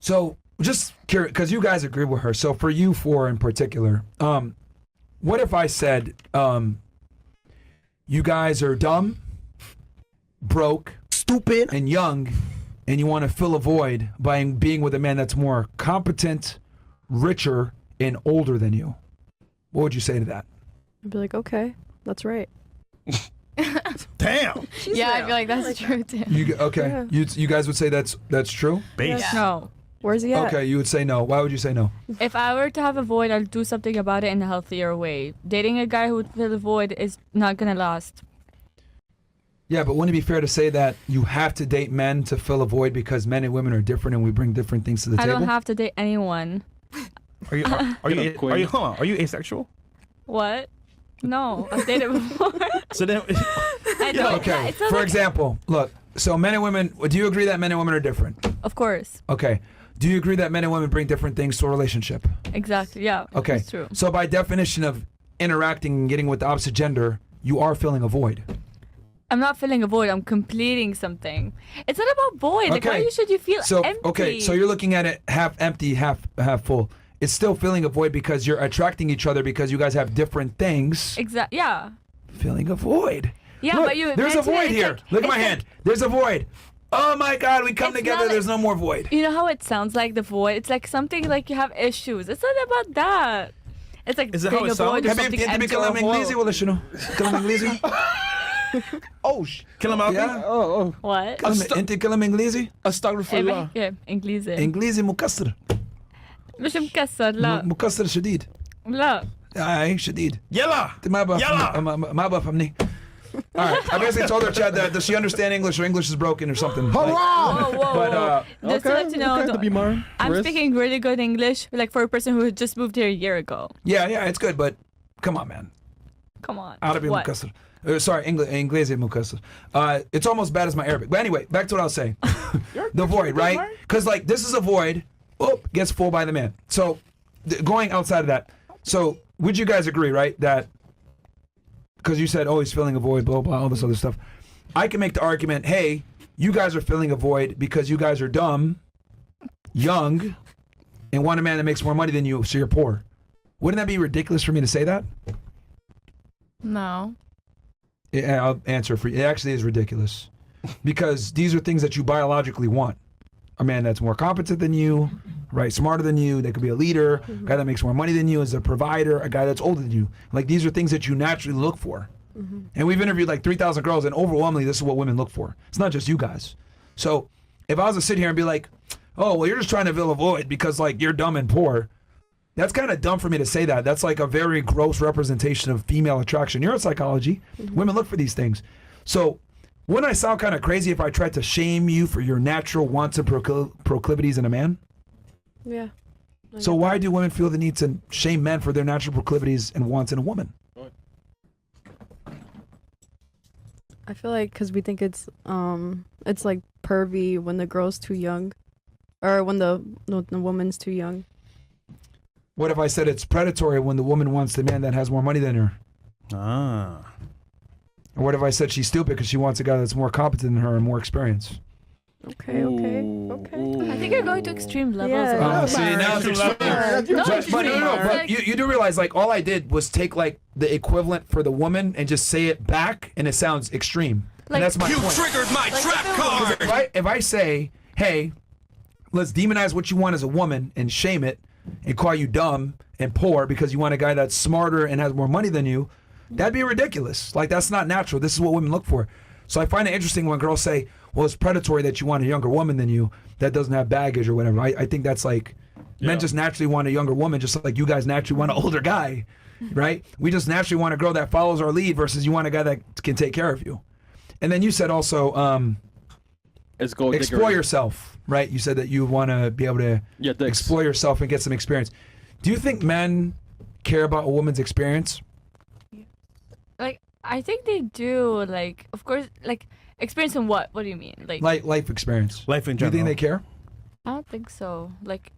So just curious, because you guys agree with her. So for you four in particular, what if I said you guys are dumb, broke, stupid, and young, and you want to fill a void by being with a man that's more competent, richer, and older than you? What would you say to that? I'd be like, okay, that's right. Damn. Yeah, I feel like that's true too. Okay, Yeah. you guys would say that's true? Base. No. Where's he at? Okay, you would say no. Why would you say no? If I were to have a void, I'll do something about it in a healthier way. Dating a guy who would fill the void is not gonna last. Yeah, but wouldn't it be fair to say that you have to date men to fill a void because men and women are different and we bring different things to the I table? don't have to date anyone. Are you hold on, are you asexual? What? No, I've dated before. So then I know. Okay, It's not for like- example, look, so men and women, do you agree that men and women are different? Of course. Okay. Do you agree that men and women bring different things to a relationship? Exactly. Yeah. Okay. It's true. So by definition of interacting and getting with the opposite gender, you are filling a void. I'm not filling a void. I'm completing something. It's not about void. Like, why should you feel so, empty? Okay, so you're looking at it half empty, half full. It's still filling a void because you're attracting each other because you guys have different things. Exactly. Yeah. Filling a void. Yeah, Look, but you. there's a mentioned void it's here. like- Look at my it's hand. There's a void. Oh my God, we come It's together. not There's like- no more void. You know how it sounds like the void? It's like something like you have issues. It's not about that. It's like Is it how being it a void sounds? or Habibi, something انت empty or بتكلم انجليزي whole. ولا شنو؟ تكلم انجليزي؟ Oh, kill him out. Yeah. oh, What? انت تكلم انجليزي؟ astaghfirullah. Yeah, انجليزي. انجليزي مكسر. مش مكسر لا مكسر شديد. لا. اي شديد. Yalla. انت ما يلا. بفهم ما بفهمني. All right, I basically told her, Chad, that does she understand English or English is broken or something? Hurrah! Whoa, whoa, But, whoa. Just to let you know, to be Myron. I'm Chris. speaking really good English, like for a person who had just moved here a year ago. Yeah, it's good, but come on, man. Come on. Arabi What? مكسر. Sorry, Inglese مكسر. It's almost bad as my Arabic. But anyway, back to what I was saying. The void, right? Because like this is a void, gets full by the man. So going outside of that, so would you guys agree, right, that because you said, oh, he's filling a void, blah, blah, all this other stuff. I can make the argument, hey, you guys are filling a void because you guys are dumb, young, and want a man that makes more money than you, so you're poor. Wouldn't that be ridiculous for me to say that? No. Yeah, I'll answer for you. It actually is ridiculous because these are things that you biologically want. A man that's more competent than you, right, smarter than you, that could be a leader, a guy that makes more money than you, is a provider, a guy that's older than you. Like these are things that you naturally look for. And we've interviewed like 3,000 girls, and overwhelmingly this is what women look for. It's not just you guys. So if I was to sit here and be like, oh, well, you're just trying to fill a void because like you're dumb and poor, that's kind of dumb for me to say that. That's like a very gross representation of female attraction. Neuropsychology, women look for these things. So wouldn't I sound kind of crazy if I tried to shame you for your natural wants and proclivities in a man? Yeah. So why do women feel the need to shame men for their natural proclivities and wants in a woman? I feel like because we think it's like pervy when the girl's too young, or when the woman's too young. What if I said it's predatory when the woman wants the man that has more money than her? Ah. Or what if I said she's stupid because she wants a guy that's more competent than her and more experience? Okay. I think you're going to extreme levels. Yeah. of See, that. now it's extreme. No, But, it's but no, extreme. but Like- you do realize like all I did was take like the equivalent for the woman and just say it back, and it sounds extreme. Like- and that's my You point. triggered my trap card! If I say, hey, let's demonize what you want as a woman and shame it and call you dumb and poor because you want a guy that's smarter and has more money than you, that'd be ridiculous. Like that's not natural. This is what women look for. So I find it interesting when girls say, well, it's predatory that you want a younger woman than you that doesn't have baggage or whatever. I think that's like men just naturally want a younger woman just like you guys naturally want an older guy, right? We just naturally want a girl that follows our lead versus you want a guy that can take care of you. And then you said also It's gold explore yourself, right? You said that you want to be able to explore yourself and get some experience. Do you think men care about a woman's experience? Like, I think they do. Like, of course, like, experience in what? What do you mean? Like Life experience. Life in Do you general. think they care? I don't think so. Like,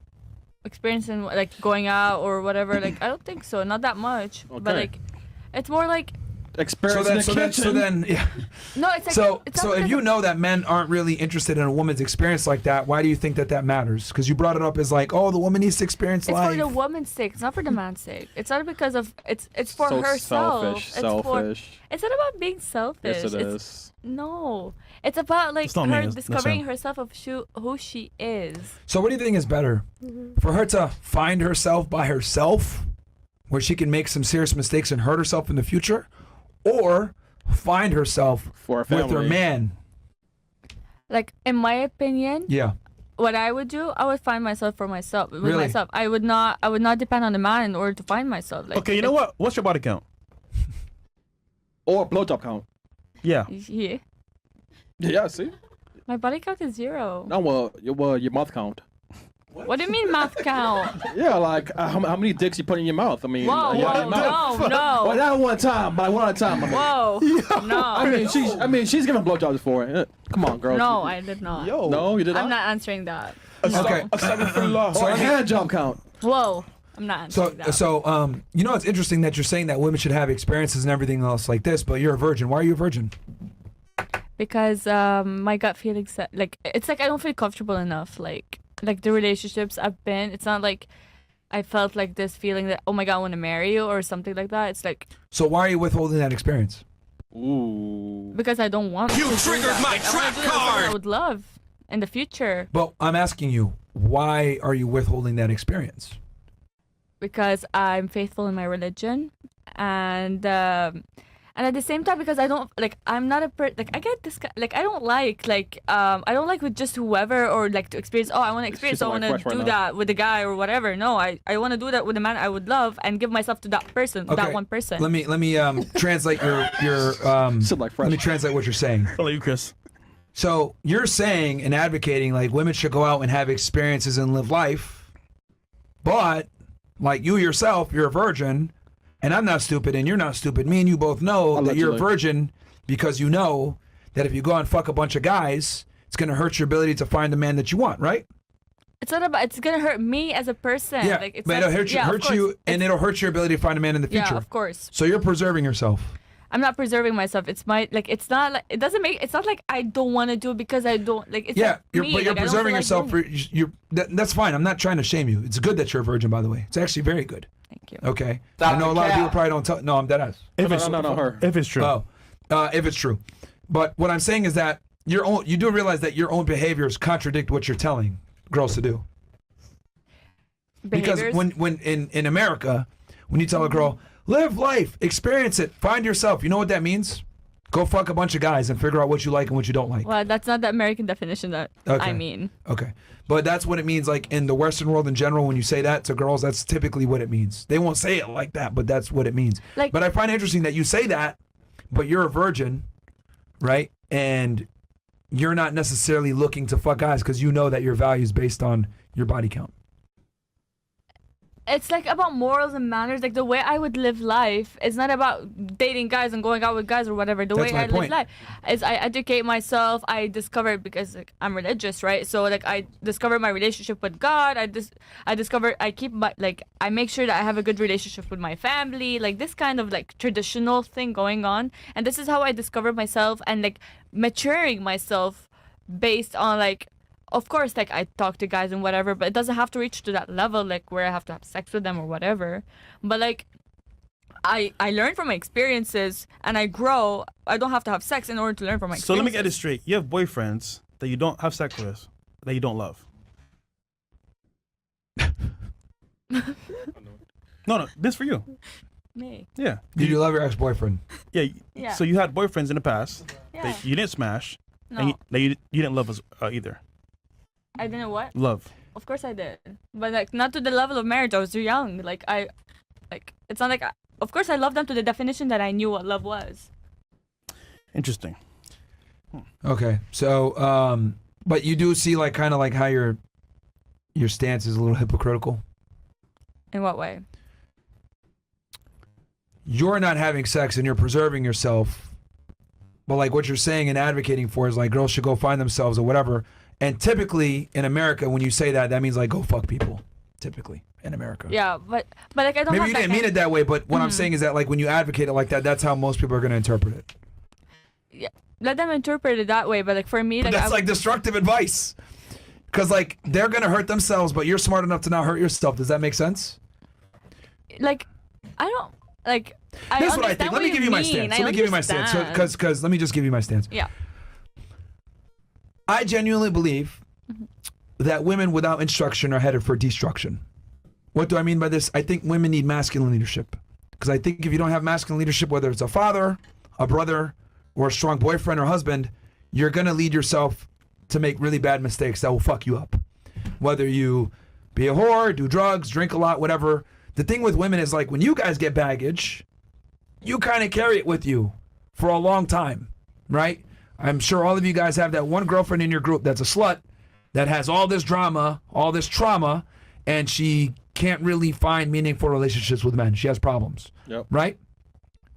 experience in like going out or whatever. Like, I don't think so. Not that much. But Okay. like, it's more like experience So in the then, kitchen. yeah. No, it's like So it's not if because you of- know that men aren't really interested in a woman's experience like that, why do you think that that matters? Because you brought it up as like, oh, the woman needs to experience it's life. for the woman's sake. It's not for the man's sake. It's not because of it's for so herself. selfish. It's selfish. It's not about being selfish. Yes, it it's, is. No, it's about like It's not me, her it's- discovering that's herself of who she is. So what do you think is better? For her to find herself by herself, where she can make some serious mistakes and hurt herself in the future, or find herself For a with family. her man? Like in my opinion, Yeah. what I would do, I would find myself for myself with Really? myself. I would not depend on the man in order to find myself. Like, Okay, you know what? What's your body count? Or blowjob count. Yeah. Yeah, Yeah, see? my body count is 0. No, your mouth count. What do you mean mouth count? Yeah, like how many dicks you put in your mouth? I mean, Whoa, yeah, whoa, no, Well, no, not one time, but one at a time. whoa, no. I mean, she's giving blowjobs before. Come on, girl. No, I did not. Yo. No, you did I'm not. not answering that. Okay. Or a hand job count. Whoa, I'm not answering that. You know, it's interesting that you're saying that women should have experiences and everything else like this, but you're a virgin. Why are you a virgin? Because my gut feeling said, like, it's like I don't feel comfortable enough. Like the relationships I've been, it's not like I felt like this feeling that, oh my god, I want to marry you or something like that. It's like So why are you withholding that experience? Ooh. because I don't want You to do triggered that. my Like, I trap wanna do that with someone card. I would love in the future But I'm asking you, why are you withholding that experience? because I'm faithful in my religion and at the same time because I don't like I'm not a like I get this like I don't like with just whoever or like to experience I want to experience I so, want like, to fresh right do now. that with a guy or whatever. No, I want to do that with a man I would love and give myself to that person, that one person. Let me translate your Sit like fresh. let me translate what you're saying. Hello, you, Chris. So you're saying and advocating like women should go out and have experiences and live life, but like you yourself, you're a virgin, and I'm not stupid and you're not stupid. Me and you both know that you're a Allegedly. virgin because you know that if you go and fuck a bunch of guys, it's gonna hurt your ability to find the man that you want, right? It's not about. It's gonna hurt me as a person. Yeah, like, it's but not, it'll hurt you, yeah, of course. and it'll hurt your ability to find a man in the future. Yeah, of course. So you're preserving yourself. I'm not preserving myself. It's my like. It's not like it doesn't make. It's not like I don't want to do it because I don't like. It's Yeah, like me. but you're like, I don't preserving feel like yourself. doing it. That's fine. I'm not trying to shame you. It's good that you're a virgin, by the way. It's actually very good. Thank you. Okay. Stop I know a the lot of cap. people probably don't tell. No, I'm dead ass. No, her. If it's true. Oh, if it's true. But what I'm saying is that you do realize that your own behaviors contradict what you're telling girls to do. Behaviors. Because when in America, when you tell a girl, live life, experience it, find yourself, you know what that means? Go fuck a bunch of guys and figure out what you like and what you don't like. Well, that's not the American definition that Okay. I mean. Okay. But that's what it means, like in the Western world in general, when you say that to girls, that's typically what it means. They won't say it like that, but that's what it means. Like- But I find it interesting that you say that, but you're a virgin, right? And you're not necessarily looking to fuck guys because you know that your value is based on your body count. It's like about morals and manners. Like the way I would live life is not about dating guys and going out with guys or whatever. The That's way my I point. live life is I educate myself. I discover because like, I'm religious, right? So like I discover my relationship with God. I make sure that I have a good relationship with my family. Like this kind of like traditional thing going on. And this is how I discover myself and like maturing myself based on like. Of course, like I talk to guys and whatever, but it doesn't have to reach to that level, like where I have to have sex with them or whatever. But like, I learn from my experiences and I grow. I don't have to have sex in order to learn from my So let me experiences. get this straight. You have boyfriends that you don't have sex with, that you don't love. No, this for you. Me. Yeah. Did you love your ex-boyfriend? Yeah. Yeah. So you had boyfriends in the past Yeah. that you didn't smash, No, and you didn't love us either. I didn't what? Love. Of course I did, but like not to the level of marriage. I was too young. Like it's not like. Of course I love them to the definition that I knew what love was. Interesting. Okay. So, but you do see like kind of like how your stance is a little hypocritical. In what way? You're not having sex and you're preserving yourself, but like what you're saying and advocating for is like girls should go find themselves or whatever. And typically in America, when you say that, that means like go fuck people, typically. in America. Yeah, but like I don't. Maybe have you that didn't mean it that way, but what I'm saying is that like when you advocate it like that, that's how most people are going to interpret it. Yeah, let them interpret it that way. But like for me, But like that's like destructive advice. Because like they're going to hurt themselves, but you're smart enough to not hurt yourself. Does that make sense? like I don't like. Here's what I think. Let me give you my stance. Let me give you my stance. Because let me just give you my stance. Yeah. I genuinely believe that women without instruction are headed for destruction. What do I mean by this? I think women need masculine leadership. Because I think if you don't have masculine leadership, whether it's a father, a brother, or a strong boyfriend or husband, you're going to lead yourself to make really bad mistakes that will fuck you up. Whether you be a whore, do drugs, drink a lot, whatever. The thing with women is like when you guys get baggage, you kind of carry it with you for a long time, right? I'm sure all of you guys have that one girlfriend in your group that's a slut that has all this drama, all this trauma, and she can't really find meaningful relationships with men. She has problems, right?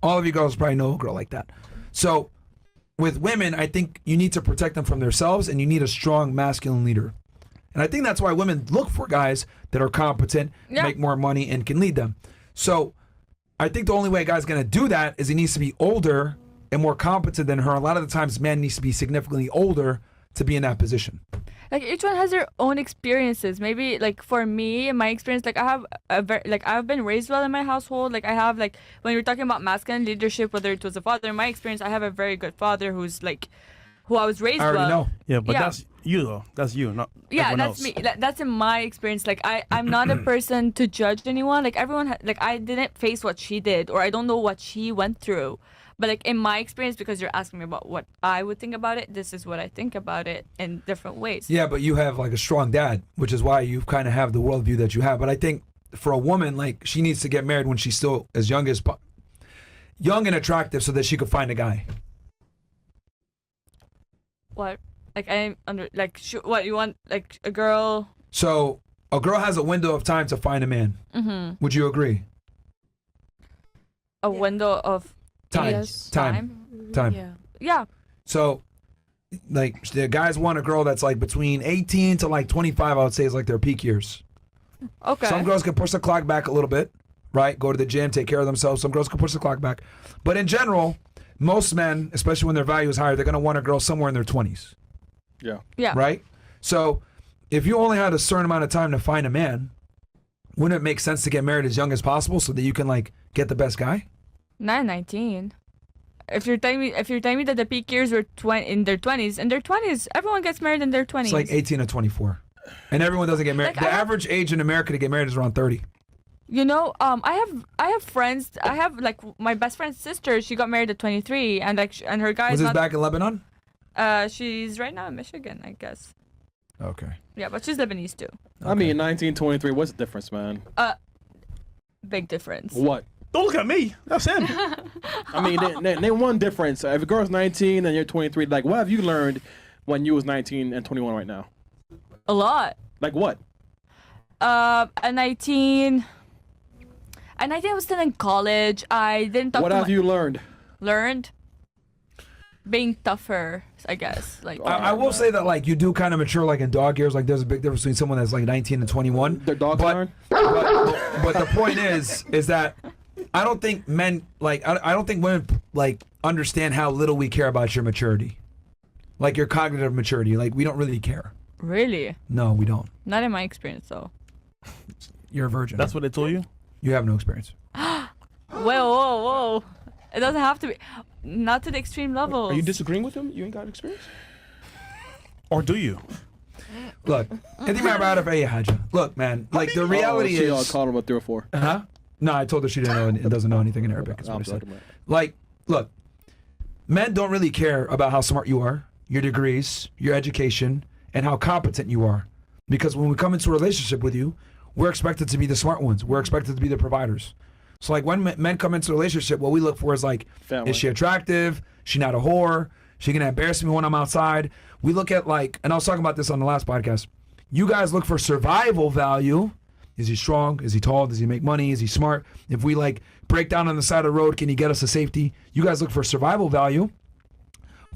All of you girls probably know a girl like that. So with women, I think you need to protect them from themselves, and you need a strong masculine leader. And I think that's why women look for guys that are competent, make more money, and can lead them. So I think the only way a guy's going to do that is he needs to be older and more competent than her. A lot of the times, man needs to be significantly older to be in that position. Like each one has their own experiences. Maybe like for me, in my experience, like I have I've been raised well in my household. Like I have like when you're talking about masculine leadership, whether it was a father. In my experience, I have a very good father who I was raised I already well. know. Yeah, but that's you though. That's you, not everyone that's else. me. That's in my experience. Like I'm not a person to judge anyone. Like everyone, like I didn't face what she did, or I don't know what she went through. But like in my experience, because you're asking me about what I would think about it, this is what I think about it in different ways. Yeah, but you have like a strong dad, which is why you kind of have the worldview that you have. But I think for a woman, like she needs to get married when she's still as young and attractive, so that she could find a guy. What? Like I'm under like what you want like a girl? So a girl has a window of time to find a man. Mm-hmm. Would you agree? A window of Time. Yes. Time. Yeah. Yeah. So, like, the guys want a girl that's like between 18 to like 25, I would say is like their peak years. Okay. Some girls can push the clock back a little bit, right? Go to the gym, take care of themselves. Some girls can push the clock back. But in general, most men, especially when their value is higher, they're going to want a girl somewhere in their 20s. Yeah. Yeah. Right? So, if you only had a certain amount of time to find a man, wouldn't it make sense to get married as young as possible so that you can like get the best guy? Not 19. If you're telling me that the peak years were in their 20s, everyone gets married in their 20s. It's like 18 to 24. And everyone doesn't get married. Like, the average age in America to get married is around 30. You know, I have friends. I have like my best friend's sister. She got married at 23, and like and her guy Was is this not. back in Lebanon? She's right now in Michigan, I guess. Okay. Yeah, but she's Lebanese too. I mean, 1923. What's the difference, man? Big difference. What? Don't look at me. That's him. I mean, name one difference. If a girl's 19 and you're 23, like, what have you learned when you was 19 and 21 right now? A lot. Like what? At 19, I was still in college. I didn't talk What have you learned? learned being tougher, I guess. Like I will say that like you do kind of mature like in dog years. Like there's a big difference between someone that's like 19 and 21. Their dogs learn? But the point is that I don't think men like I don't think women like understand how little we care about your maturity, like your cognitive maturity. Like we don't really care. really, No, we don't. not in my experience though. You're a virgin. That's what they told you? You have no experience. Whoa. It doesn't have to be. Not to the extreme level. Are you disagreeing with him? You ain't got experience? Or do you? Look, look, man. Like the reality she is. called him a 3 or 4. Huh? No, I told her she didn't know. Doesn't know anything in Arabic. Is what I said. Like, look, men don't really care about how smart you are, your degrees, your education, and how competent you are, because when we come into a relationship with you, we're expected to be the smart ones. We're expected to be the providers. So, like, when men come into a relationship, what we look for is like, Family. is she attractive? She not a whore? She gonna embarrass me when I'm outside? We look at like, and I was talking about this on the last podcast. You guys look for survival value. Is he strong? Is he tall? Does he make money? Is he smart? If we like break down on the side of the road, can he get us to safety? You guys look for survival value.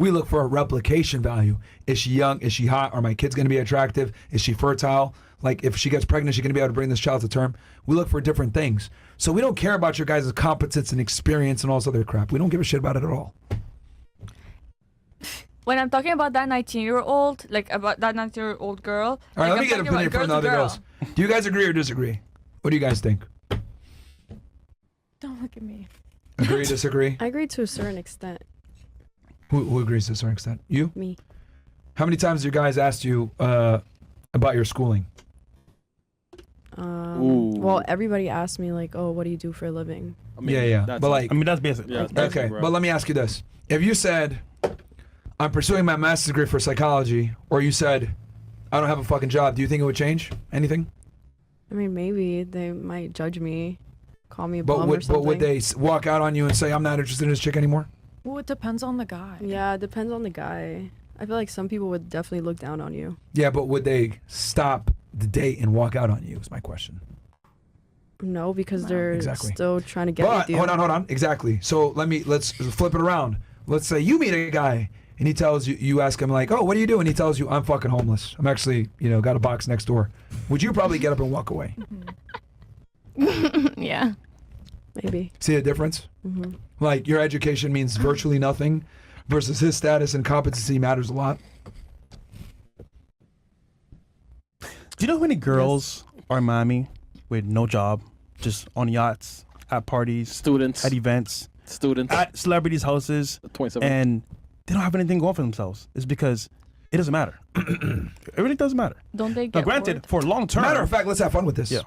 We look for a replication value. Is she young? Is she hot? Are my kids going to be attractive? Is she fertile? Like, if she gets pregnant, she's going to be able to bring this child to term. We look for different things. So we don't care about your guys' competence and experience and all this other crap. We don't give a shit about it at all. When I'm talking about that 19-year-old, like about that 19-year-old girl. All right, like, let me get an opinion from the other girls. Do you guys agree or disagree? What do you guys think? Don't look at me. Agree, disagree? I agree to a certain extent. Who agrees to a certain extent? You? Me. How many times have your guys asked you about your schooling? Well, everybody asked me like, "Oh, what do you do for a living?" I mean, Yeah. that's- But like, I mean, that's basic. Yeah, right? that's okay, bro. but let me ask you this. If you said, I'm pursuing my master's degree for psychology, or you said, I don't have a fucking job, do you think it would change anything? I mean, maybe they might judge me, call me a bum or But something. would they walk out on you and say, I'm not interested in this chick anymore? Well, it depends on the guy. Yeah, it depends on the guy. I feel like some people would definitely look down on you. Yeah, but would they stop the date and walk out on you is my question. No, because they're Exactly. still trying to get But, with you. hold on. Exactly. So let's flip it around. Let's say you meet a guy and he tells you, you ask him like, oh, what do you do? And he tells you, I'm fucking homeless. I'm actually, got a box next door. Would you probably get up and walk away? Yeah. Maybe. See the difference? Hmm. Like your education means virtually nothing versus his status and competency matters a lot. Do you know how many girls are in Miami with no job, just on yachts, at parties, Students. at events, Students. at celebrities' houses, 27. and they don't have anything going for themselves? It's because it doesn't matter. It really doesn't matter. Don't they Now, get granted, for long term. Matter of fact, let's have fun with this. Yeah.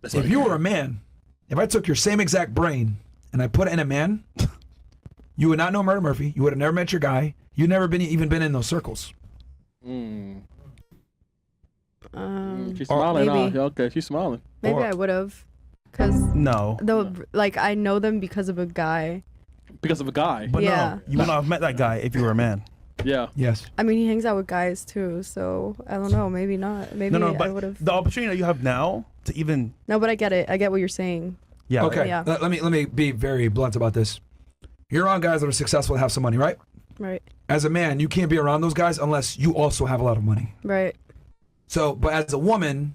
If you were a man, if I took your same exact brain and I put it in a man, you would not know Murder Murphy. You would have never met your guy. You'd never even been in those circles. She's smiling. maybe. Okay, she's smiling. Maybe Or- I would have, cause No. like I know them because of a guy. Because of a guy. But Yeah. no, you would not have met that guy if you were a man. Yeah. Yes. I mean, he hangs out with guys too, so I don't know. Maybe not. Maybe No, I would but have. the opportunity that you have now to even. No, but I get it. I get what you're saying. Yeah. Okay. Yeah. Let me be very blunt about this. You're around guys that are successful and have some money, right? Right. As a man, you can't be around those guys unless you also have a lot of money. Right. So, but as a woman,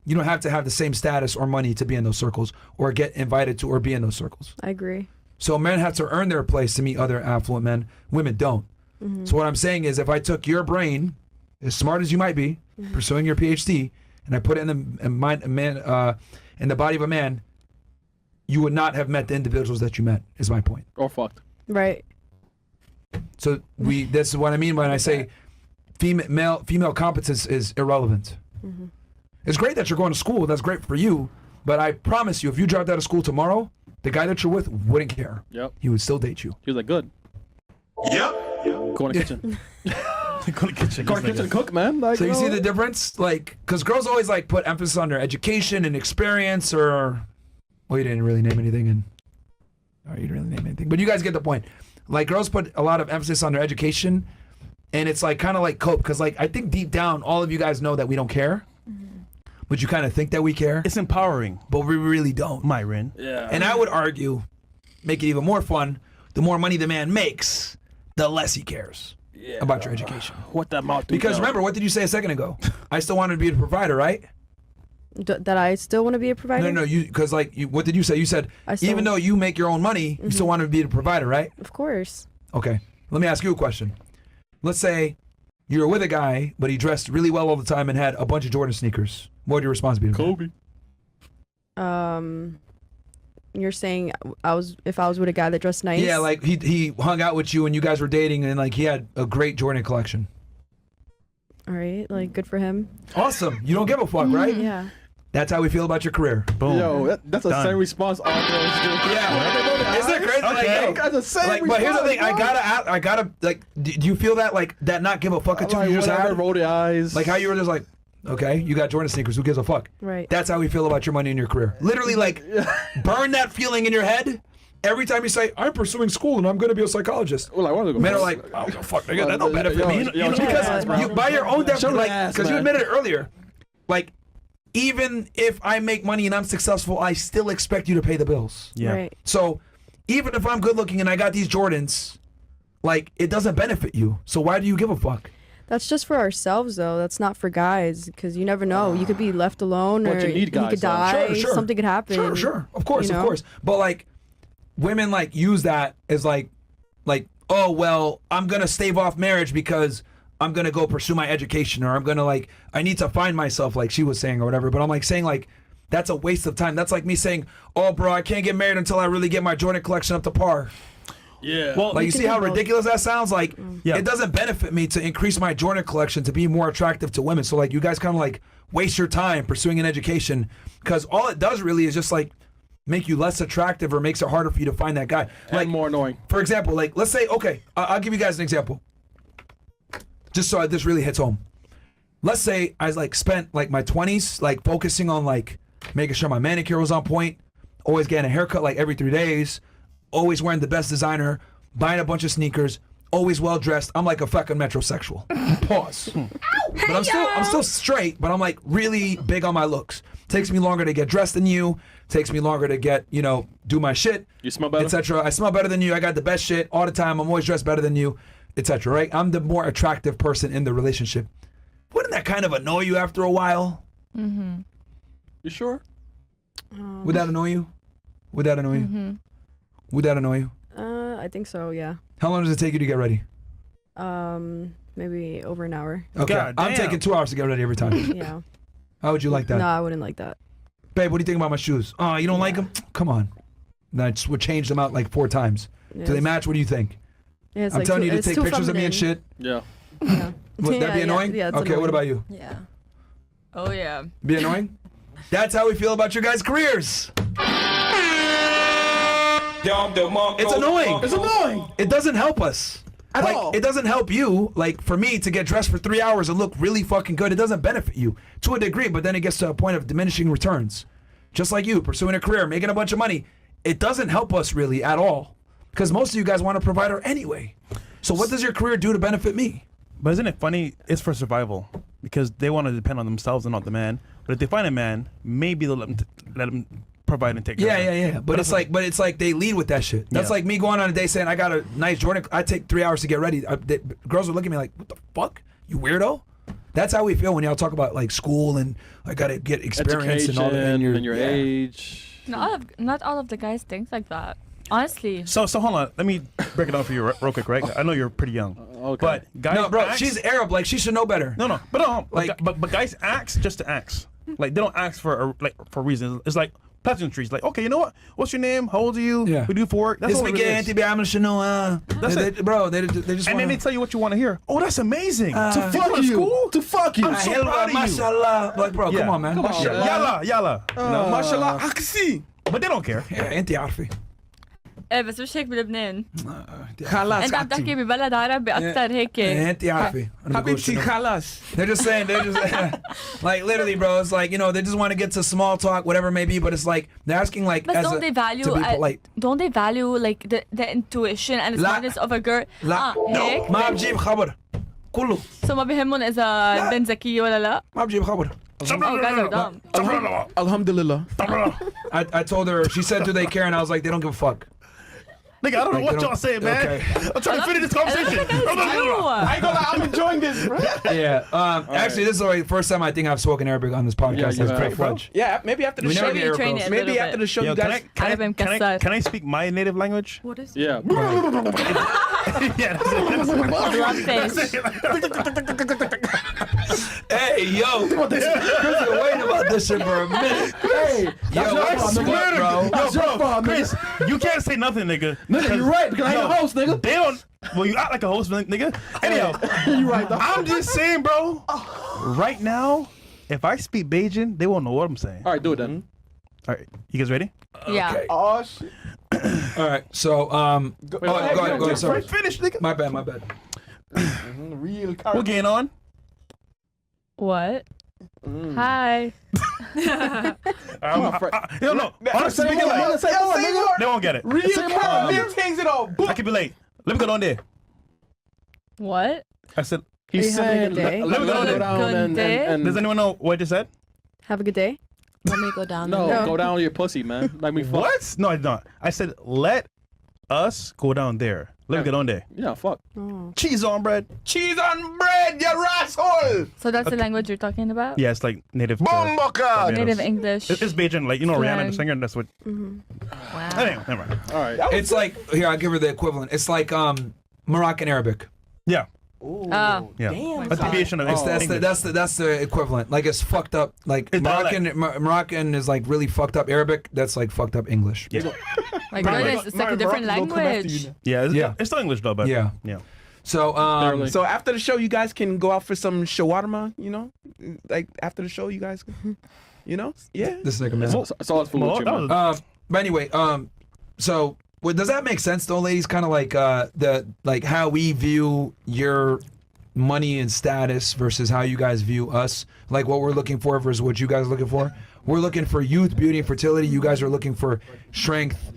you don't have to have the same status or money to be in those circles or get invited to or be in those circles. I agree. So men have to earn their place to meet other affluent men. Women don't. Mm-hmm. So what I'm saying is if I took your brain, as smart as you might be, pursuing your PhD, and I put it in the body of a man, you would not have met the individuals that you met, is my point. Or fucked. Right. So this is what I mean when I say female competence is irrelevant. Mm-hmm. It's great that you're going to school. That's great for you. But I promise you, if you dropped out of school tomorrow, the guy that you're with wouldn't care. Yep. He would still date you. He was like, good. Yep. Go in the kitchen. Go to the kitchen. Go in the kitchen and cook, man. Like, So you see the difference? Like, because girls always like put emphasis on their education and experience or, well, you didn't really name anything. You didn't really name anything. But you guys get the point. Like, girls put a lot of emphasis on their education. And it's like kind of like cope. Because like, I think deep down, all of you guys know that we don't care. But you kind of think that we care. It's empowering, But we really don't. Myron. Yeah. And I would argue, make it even more fun, the more money the man makes, the less he cares about your education. What that mouth do, Because though? remember, what did you say a second ago? I still wanted to be the provider, right? That I still want to be a provider. No, because what did you say? You said I still- even though you make your own money, you still want to be the provider, right? Of course. Okay. Let me ask you a question. Let's say you're with a guy, but he dressed really well all the time and had a bunch of Jordan sneakers. What would your response be to that? Kobe. You're saying if I was with a guy that dressed nice. Yeah, like he hung out with you and you guys were dating and like he had a great Jordan collection. All right, like good for him. Awesome. You don't give a fuck, right? Yeah. That's how we feel about your career. Boom. Yo, that's the Done. same response all girls do. Yeah. Isn't it crazy? Like, yo, That's the same like, but here's the thing. response, I gotta like. Do you feel that like that not give a fuck bro. until Like, you just whatever, had? roll the eyes. Like how you were just like, okay, you got Jordan sneakers. Who gives a fuck? Right. That's how we feel about your money in your career. Literally, like, burn that feeling in your head every time you say, "I'm pursuing school and I'm going to be a psychologist." Well, I wanna go Men are first. like, "Oh fuck, nigga, that don't benefit Yo, me." yo, show Because the ass, bro. you, by your own Show the definition, like, ass, because you man. admitted it earlier, like, even if I make money and I'm successful, I still expect you to pay the bills. Yeah. Right. So even if I'm good looking and I got these Jordans, like it doesn't benefit you. So why do you give a fuck? That's just for ourselves, though. That's not for guys, because you never know. You could be left alone, But or you need he guys, could though. die. Sure. Something could happen. Sure. Of course, You of know? course. But like, women like use that as like, oh well, I'm gonna stave off marriage because I'm gonna go pursue my education, or I'm gonna I need to find myself, like she was saying or whatever. But I'm like saying like, that's a waste of time. That's like me saying, oh bro, I can't get married until I really get my Jordan collection up to par. Yeah. Well, Like you see how ridiculous that sounds? Like Yeah. it doesn't benefit me to increase my Jordan collection to be more attractive to women. So like you guys kind of like waste your time pursuing an education, because all it does really is just like make you less attractive or makes it harder for you to find that guy. Like more annoying. For example, like let's say, okay, I'll give you guys an example, just so this really hits home. Let's say I like spent like my 20s like focusing on like making sure my manicure was on point, always getting a haircut like every 3 days, always wearing the best designer, buying a bunch of sneakers, always well dressed. I'm like a fucking metrosexual. Pause. But I'm still straight, but I'm like really big on my looks. Takes me longer to get dressed than you. Takes me longer to get, do my shit. You smell better? Etc. I smell better than you. I got the best shit all the time. I'm always dressed better than you, etc. Right? I'm the more attractive person in the relationship. Wouldn't that kind of annoy you after a while? You sure? Would that annoy you? Would that annoy you? Would that annoy you? I think so. Yeah. How long does it take you to get ready? Maybe over an hour. Okay, God I'm damn. taking 2 hours to get ready every time. Yeah. How would you like that? No, I wouldn't like that. Babe, what do you think about my shoes? Oh, you don't like them? Come on. And I just would change them out like 4 times. Yeah, Do they it's- match? What do you think? Yeah, it's I'm like telling too- you to it's take too pictures of me and feminine. shit. Yeah. Yeah. Would that be Yeah, annoying? yeah, it's Okay, what annoying. about you? Yeah. Oh yeah. Be annoying? That's how we feel about your guys' careers. It's annoying. It's annoying. It doesn't help us. At Like, all. it doesn't help you. Like, for me to get dressed for 3 hours and look really fucking good, it doesn't benefit you to a degree, but then it gets to a point of diminishing returns. Just like you, pursuing a career, making a bunch of money. It doesn't help us really at all, because most of you guys want a provider anyway. So what does your career do to benefit me? But isn't it funny? It's for survival, because they want to depend on themselves and not the man. But if they find a man, maybe they'll let him provide and take care of them. Yeah. But it's like they lead with that shit. That's Yeah. like me going on a day saying I got a nice Jordan. I take 3 hours to get ready. Girls would look at me like, "What the fuck, you weirdo?" That's how we feel when y'all talk about like school and I gotta get experience Education and all that. and your age. Not all of the guys think like that. Honestly. So hold on. Let me break it down for you real quick, right? I know you're pretty young. Okay. But guys No, bro, ask- she's Arab. Like she should know better. No, but Like- but guys ask just to ask. Like they don't ask for for reasons. It's like pleasantries. Like, okay, you know what? What's your name? How old are you? Yeah. We do for work. That's It's all it me really que is. te amo, no, That's it. bro. They just And want then they tell you what you want to hear. Oh, that's amazing. To You go to school? To fuck you. I'm so proud of you. Mashallah. Like, bro, Yeah. come on, man. Come on, Mashallah. Yalla. No, mashallah. I can see. But they don't care. Yeah, انت عارفة. ايه بس مش هيك بلبنان. خلاص انت عم تحكي ببلد عربي اكثر هيك. انت عارفة. حبيبتي خلاص. They're just saying, like literally, bro. It's like, they just want to get to small talk, whatever it may be. But it's like they're asking, like, But as don't they value to be polite. don't they value like the intuition and the لا. smartness of a girl? لا هيك. ما بجيب خبر كله So ما بهمهم إذا البنت ذكية ولا لا. ما بجيب خبر. Oh, guys are dumb. Alhamdulillah. I told her, she said, do they care? And I was like, they don't give a fuck. Nigga, I don't know Like, what they y'all don't- saying, man. okay. I'm trying to finish this conversation. I ain't gonna lie, I'm enjoying this, bro. Yeah. Actually, this is the first time I think I've spoken Arabic on this podcast. Yeah, you That's have, great bro. fledged. Yeah, maybe after the We show. never Maybe get you Arab train girls. it a Maybe little after bit. the show, Yo, you guys. عربي مكسر. can I speak my native language? What is Yeah. Yeah, that's it. Blackface. Hey, yo. Chris been waiting about this shit for a minute. Hey. Yo, what's up, bro? Yo, bro, Chris, you can't say nothing, nigga. Nigga, you're right, because I ain't a host, nigga. They don't. Well, you act like a host, nigga. Anyhow, You right, though. I'm just saying, bro. Right now, if I speak Bajan, they won't know what I'm saying. All right, do it then. All right, you guys ready? Yeah. Okay. Oh, shit. All right. So, go ahead. Sorry. Finish, nigga. My bad. Real We're getting on. What? Hi. No. Honestly, Say speaking, more, like, nigga, say more, nigga. they won't get it. Real Real things it all. I could be late. Let me go down there. What? I said, He's Are you having a saying, good day? let me go down and does anyone know what I just said? Have a good day. Let me go down. no, No. go down to your pussy, man. Like me fuck. What? No, I did not. I said, let us go down there. Live que donde? Yeah, fuck. Oh. Cheese on bread. Cheese on bread, you asshole. So that's the language you're talking about? Yeah, it's like native. Bomboka. Native English. It's Beijing, like, you know, Rihanna, the Slang. singer. That's what. Wow. Anyway, never mind. All right. It's like here. I'll give her the equivalent. It's like Moroccan Arabic. Yeah, Oh. yeah. Damn, A deviation of English. That's the equivalent. Like it's fucked up. Like It's Moroccan is like really fucked up Arabic. That's like fucked up English. Yeah, My goodness, it's like a different language. yeah. It's still English though, but Yeah. yeah. So Barely. So after the show, you guys can go out for some shawarma. You know, like after the show, you guys, can, you know, yeah. this is like a mess. That's all it's for Well, Lucha, that man. was- But anyway, so does that make sense though, ladies? Kind of like the like how we view your money and status versus how you guys view us. Like what we're looking for versus what you guys are looking for. We're looking for youth, beauty, and fertility. You guys are looking for strength,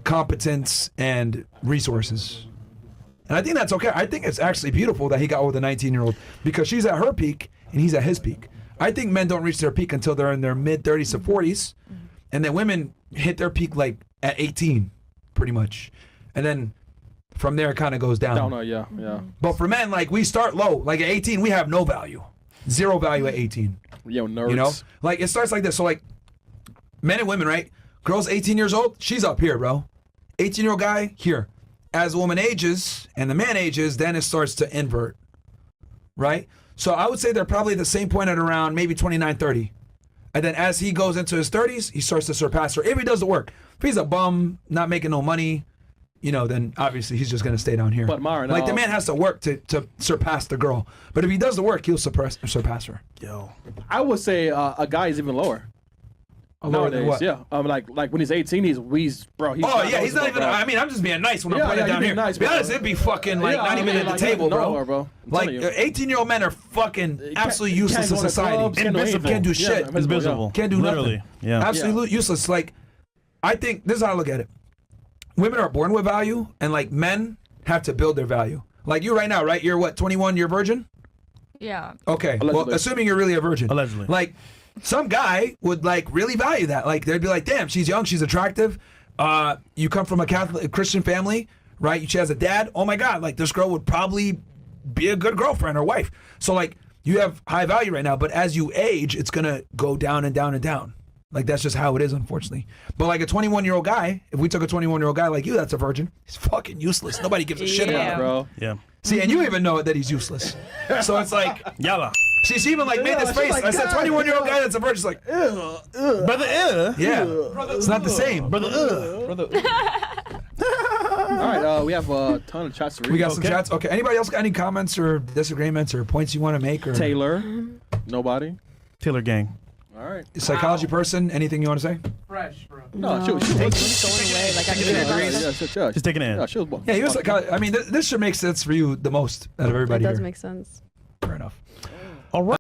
competence, and resources. And I think that's okay. I think it's actually beautiful that he got with a 19-year-old because she's at her peak and he's at his peak. I think men don't reach their peak until they're in their mid-30s to 40s, and then women hit their peak like at 18, pretty much, and then from there it kind of goes down. Yeah. But for men, like we start low. Like at 18, we have no value, zero value at 18. Yo, nerds. You know, like it starts like this. So like men and women, right? Girl's 18 years old, she's up here, bro. 18-year-old guy here. As the woman ages and the man ages, then it starts to invert, right? So I would say they're probably at the same point at around maybe 29, 30. And then as he goes into his 30s, he starts to surpass her if he does the work. If he's a bum, not making no money, you know, then obviously he's just going to stay down here. But Myron, like the man has to work to surpass the girl. But if he does the work, he'll surpass her. Yo. I would say a guy is even lower. Lower than Nowadays, what? yeah. Like when he's 18, he's bro. He's Oh yeah, he's not noticeable, even. bro. I mean, I'm just being nice when Yeah, I'm putting yeah, it down you here. being nice, Be bro. honest, it'd be fucking like Yeah, not I even mean, at the like, table, bro. nowhere, bro. I'm Like telling you. 18-year-old men are fucking absolutely Can't useless go in to society. clubs, can't do Invisible, anything. can't do Yeah, shit. Invisible. Can't do Literally. nothing. Yeah. Absolutely useless. Like, I think this is how I look at it. Women are born with value, and like men have to build their value. Like you right now, right? You're what, 21? You're a virgin? Yeah. Okay. Well, Allegedly. assuming you're really a virgin. Allegedly. Like, some guy would like really value that. Like, they'd be like, damn, she's young, she's attractive. You come from a Christian family, right? She has a dad. Oh my God, like this girl would probably be a good girlfriend or wife. So like, you have high value right now, but as you age, it's gonna go down and down and down. Like that's just how it is, unfortunately. But like a 21-year-old guy, if we took a 21-year-old guy like you, that's a virgin. He's fucking useless. Nobody gives a shit about Yeah. him. bro. Yeah. See, and you even know that he's useless. So it's like, Yalla. she's even like made this she's face. like, I said, God, 21-year-old guy that's a virgin. She's like, Brother, yeah, it's not the same. Brother, All right, we have a ton of chats to read. We got some chats. Okay. Anybody else got any comments or disagreements or points you want to make? Or Taylor. Nobody. Taylor Gang. All right. psychology person? Anything you want to say? Fresh, bro. No, she was Going away. Like I yeah, can Just taking it in. Yeah, she was. Yeah, he was psychology. I mean, this should make sense for you the most out of It everybody does here. make sense. Fair enough. All right.